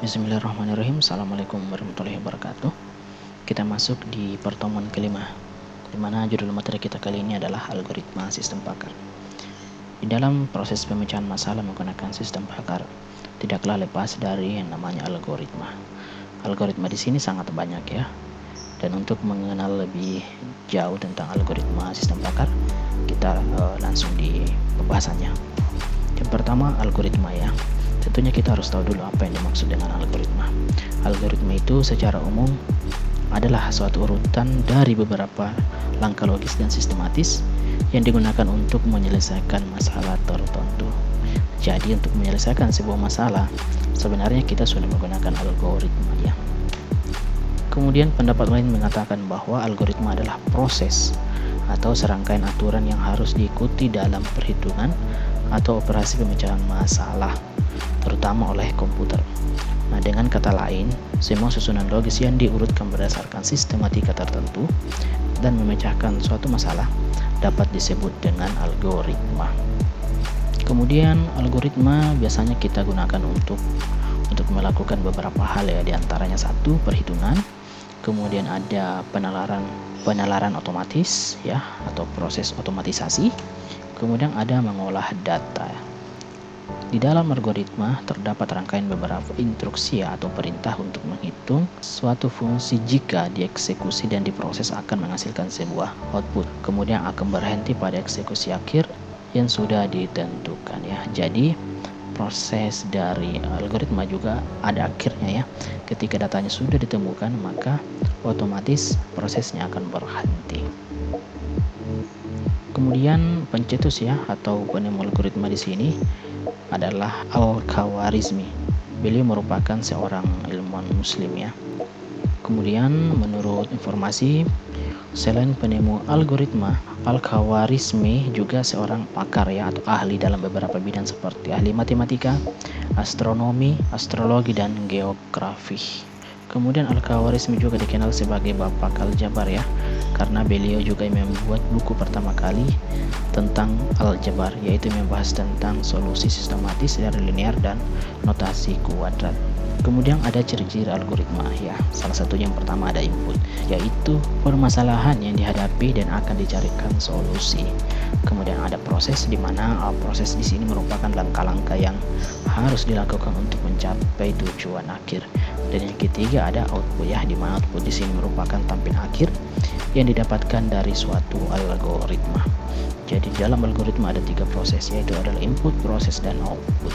Bismillahirrahmanirrahim. Assalamualaikum warahmatullahi wabarakatuh. Kita masuk di pertemuan kelima, di mana judul materi kita kali ini adalah algoritma sistem pakar. Di dalam proses pemecahan masalah menggunakan sistem pakar, tidaklah lepas dari yang namanya algoritma. Algoritma di sini sangat banyak ya. Dan untuk mengenal lebih jauh tentang algoritma sistem pakar, kita langsung di pembahasannya. Yang pertama, algoritma ya. Tentunya kita harus tahu dulu apa yang dimaksud dengan algoritma. Algoritma itu secara umum adalah suatu urutan dari beberapa langkah logis dan sistematis yang digunakan untuk menyelesaikan masalah tertentu. Jadi untuk menyelesaikan sebuah masalah, sebenarnya kita sudah menggunakan algoritma ya. Kemudian pendapat lain mengatakan bahwa algoritma adalah proses atau serangkaian aturan yang harus diikuti dalam perhitungan atau operasi pemecahan masalah, terutama oleh komputer. Nah, dengan kata lain, semua susunan logis yang diurutkan berdasarkan sistematika tertentu dan memecahkan suatu masalah dapat disebut dengan algoritma. Kemudian algoritma biasanya kita gunakan untuk melakukan beberapa hal ya, diantaranya satu, perhitungan, kemudian ada penalaran otomatis ya atau proses otomatisasi, kemudian ada mengolah data. Di dalam algoritma terdapat rangkaian beberapa instruksi atau perintah untuk menghitung suatu fungsi. Jika dieksekusi dan diproses akan menghasilkan sebuah output, kemudian akan berhenti pada eksekusi akhir yang sudah ditentukan ya. Jadi proses dari algoritma juga ada akhirnya ya. Ketika datanya sudah ditemukan, maka otomatis prosesnya akan berhenti. Kemudian pencetus ya atau penemu algoritma di sini adalah Al-Khwarizmi. Beliau merupakan seorang ilmuwan muslim ya. Kemudian menurut informasi, selain penemu algoritma, Al-Khwarizmi juga seorang pakar ya atau ahli dalam beberapa bidang seperti ahli matematika, astronomi, astrologi, dan geografi. Kemudian Al-Khwarizmi juga dikenal sebagai bapak aljabar ya, karena beliau juga membuat buku pertama kali tentang aljabar, yaitu membahas tentang solusi sistematis dari linear dan notasi kuadrat. Kemudian ada ciri-ciri algoritma ya. Salah satu yang pertama ada input, yaitu permasalahan yang dihadapi dan akan dicarikan solusi. Kemudian ada proses, di mana proses di sini merupakan langkah-langkah yang harus dilakukan untuk mencapai tujuan akhir. Dan yang ketiga ada output ya, di mana output di sini merupakan tampilan akhir yang didapatkan dari suatu algoritma. Jadi dalam algoritma ada 3 proses, yaitu adalah input, proses, dan output.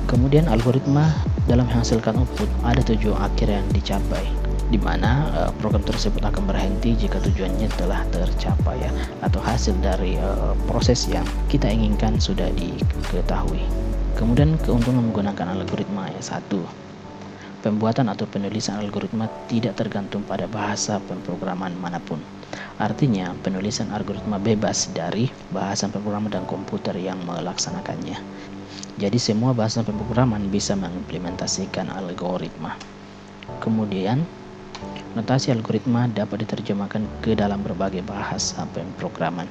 Kemudian algoritma dalam menghasilkan output ada tujuan akhir yang dicapai, di mana program tersebut akan berhenti jika tujuannya telah tercapai ya, atau hasil dari proses yang kita inginkan sudah diketahui. Kemudian keuntungan menggunakan algoritma ya, satu, pembuatan atau penulisan algoritma tidak tergantung pada bahasa pemrograman manapun. Artinya, penulisan algoritma bebas dari bahasa pemrograman dan komputer yang melaksanakannya. Jadi, semua bahasa pemrograman bisa mengimplementasikan algoritma. Kemudian, notasi algoritma dapat diterjemahkan ke dalam berbagai bahasa pemrograman.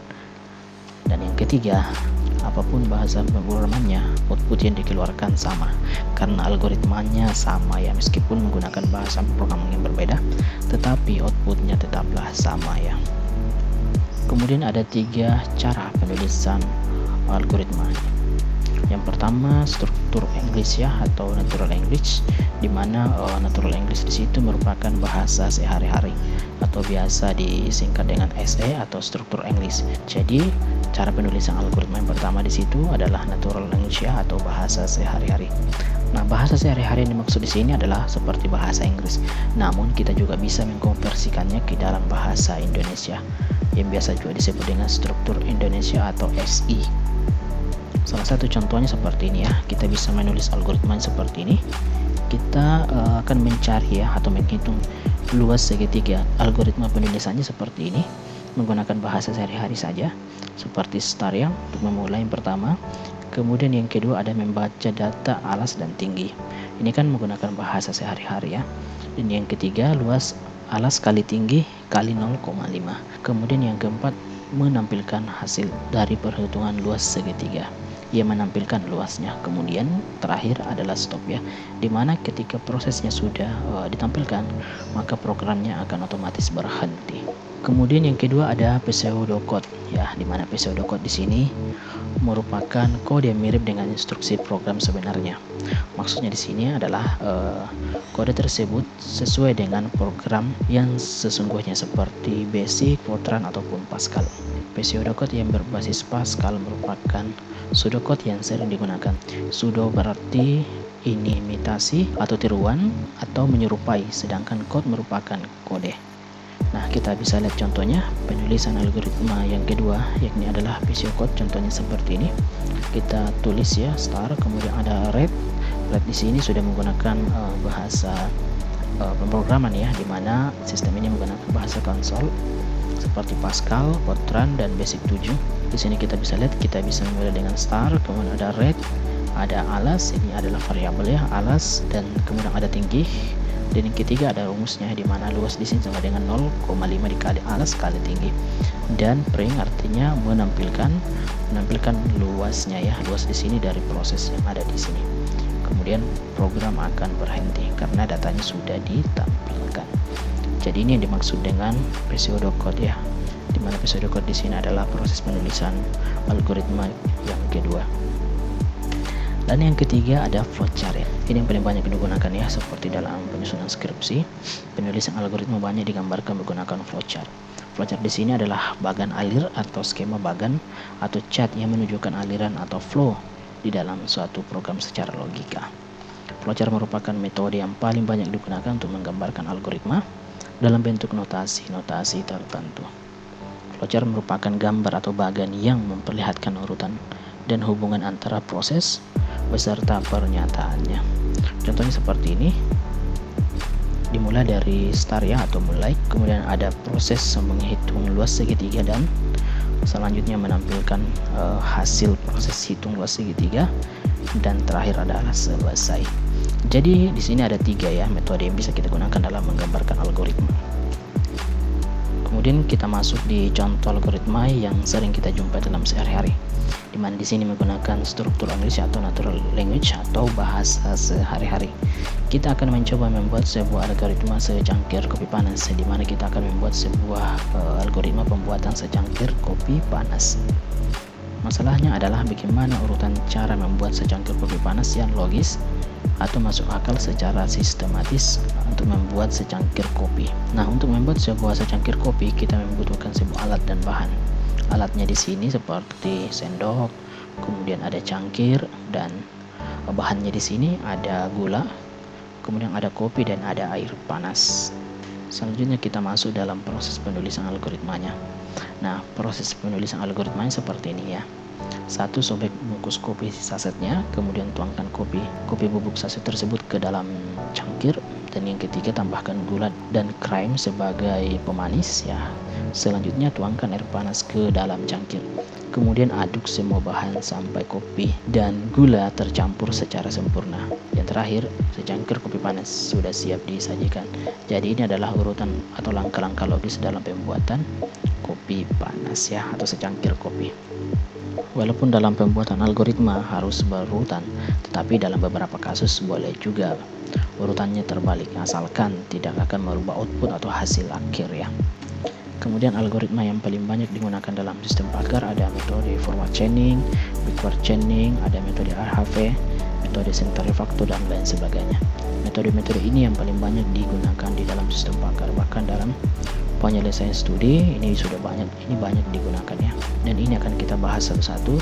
Dan yang ketiga, apapun bahasa pemrogramannya, output yang dikeluarkan sama karena algoritmanya sama ya, meskipun menggunakan bahasa pemrograman yang berbeda, tetapi outputnya tetaplah sama ya. Kemudian ada 3 cara penulisan algoritma. Yang pertama, struktur English ya atau natural English, di mana natural English di situ merupakan bahasa sehari-hari atau biasa disingkat dengan SE atau struktur English. Jadi cara penulisan algoritma yang pertama di situ adalah natural English ya atau bahasa sehari-hari. Nah, bahasa sehari-hari yang dimaksud di sini adalah seperti bahasa Inggris. Namun kita juga bisa mengkonversikannya ke dalam bahasa Indonesia yang biasa juga disebut dengan struktur Indonesia atau SI. Salah satu contohnya seperti ini ya. Kita bisa menulis algoritma seperti ini. Kita akan mencari ya atau menghitung luas segitiga. Algoritma penulisannya seperti ini, menggunakan bahasa sehari-hari saja, seperti start yang untuk memulai yang pertama. Kemudian yang kedua ada membaca data alas dan tinggi. Ini kan menggunakan bahasa sehari-hari ya. Dan yang ketiga luas alas kali tinggi kali 0,5. Kemudian yang keempat menampilkan hasil dari perhitungan luas segitiga. ia menampilkan luasnya. Kemudian terakhir adalah stop ya, dimana ketika prosesnya sudah ditampilkan, maka programnya akan otomatis berhenti. Kemudian yang kedua ada pseudocode ya, dimana pseudocode di sini merupakan kode yang mirip dengan instruksi program sebenarnya. Maksudnya di sini adalah kode tersebut sesuai dengan program yang sesungguhnya seperti BASIC, Fortran ataupun Pascal. Pseudocode yang berbasis Pascal merupakan pseudocode yang sering digunakan. Pseudo berarti ini imitasi atau tiruan atau menyerupai, sedangkan code merupakan kode. Nah, kita bisa lihat contohnya penulisan algoritma yang kedua, yakni adalah pseudocode. Contohnya seperti ini. Kita tulis ya star, kemudian ada red. Red di sini sudah menggunakan bahasa pemrograman ya, dimana sistem ini menggunakan bahasa konsol seperti Pascal, Fortran, dan BASIC 7. Di sini kita bisa lihat, kita bisa memulai dengan star, kemudian ada red, ada alas, ini adalah variabel ya, alas, dan kemudian ada tinggi. Dan yang ketiga ada rumusnya, di mana luas di sini sama dengan 0,5 dikali alas kali tinggi. Dan print artinya menampilkan luasnya ya, luas di sini dari proses yang ada di sini. Kemudian program akan berhenti karena datanya sudah ditampilkan. Jadi ini yang dimaksud dengan pseudocode ya, di mana pseudocode di sini adalah proses penulisan algoritma yang kedua. Dan yang ketiga ada flowchart ya. Ini yang paling banyak digunakan ya, seperti dalam penyusunan skripsi, penulisan algoritma banyak digambarkan menggunakan flowchart. Flowchart di sini adalah bagan alir atau skema bagan atau chart yang menunjukkan aliran atau flow di dalam suatu program secara logika. Flowchart merupakan metode yang paling banyak digunakan untuk menggambarkan algoritma dalam bentuk notasi tertentu. Flowchart merupakan gambar atau bagan yang memperlihatkan urutan dan hubungan antara proses beserta pernyataannya. Contohnya seperti ini, dimulai dari start ya atau mulai, kemudian ada proses menghitung luas segitiga dan selanjutnya menampilkan hasil proses hitung luas segitiga, dan terakhir adalah selesai. Jadi di sini ada 3 ya metode yang bisa kita gunakan dalam menggambarkan algoritma. Kemudian kita masuk di contoh algoritma yang sering kita jumpai dalam sehari-hari, di mana di sini menggunakan struktur English atau natural language atau bahasa sehari-hari. Kita akan mencoba membuat sebuah algoritma secangkir kopi panas, di mana kita akan membuat sebuah algoritma pembuatan secangkir kopi panas. Masalahnya adalah bagaimana urutan cara membuat secangkir kopi panas yang logis atau masuk akal secara sistematis untuk membuat secangkir kopi. Nah, untuk membuat sebuah secangkir kopi kita membutuhkan sebuah alat dan bahan. Alatnya di sini seperti sendok, kemudian ada cangkir, dan bahannya di sini ada gula, kemudian ada kopi dan ada air panas. Selanjutnya kita masuk dalam proses penulisan algoritmanya. Nah, proses penulisan algoritmanya seperti ini ya. 1. Sobek bungkus kopi sasetnya, kemudian tuangkan kopi bubuk saset tersebut ke dalam cangkir, dan yang ketiga tambahkan gula dan krim sebagai pemanis ya. Selanjutnya tuangkan air panas ke dalam cangkir, kemudian aduk semua bahan sampai kopi dan gula tercampur secara sempurna. Yang terakhir, secangkir kopi panas sudah siap disajikan. Jadi ini adalah urutan atau langkah-langkah logis dalam pembuatan kopi panas ya, atau secangkir kopi. Walaupun dalam pembuatan algoritma harus berurutan, tetapi dalam beberapa kasus boleh juga urutannya terbalik, asalkan tidak akan merubah output atau hasil akhir ya. Kemudian algoritma yang paling banyak digunakan dalam sistem Packard ada metode forward chaining, backward chaining, ada metode RHV, metode centrifactor, dan lain sebagainya. Metode-metode ini yang paling banyak digunakan di dalam sistem Packard, bahkan dalam penyelesaian studi ini banyak digunakan ya. Dan ini akan kita bahas satu-satu,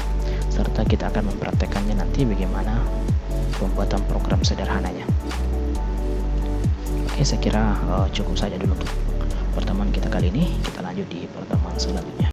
serta kita akan mempraktekannya nanti bagaimana pembuatan program sederhananya. Oke, saya kira cukup saja dulu untuk pertemuan kita kali ini. Kita lanjut di pertemuan selanjutnya.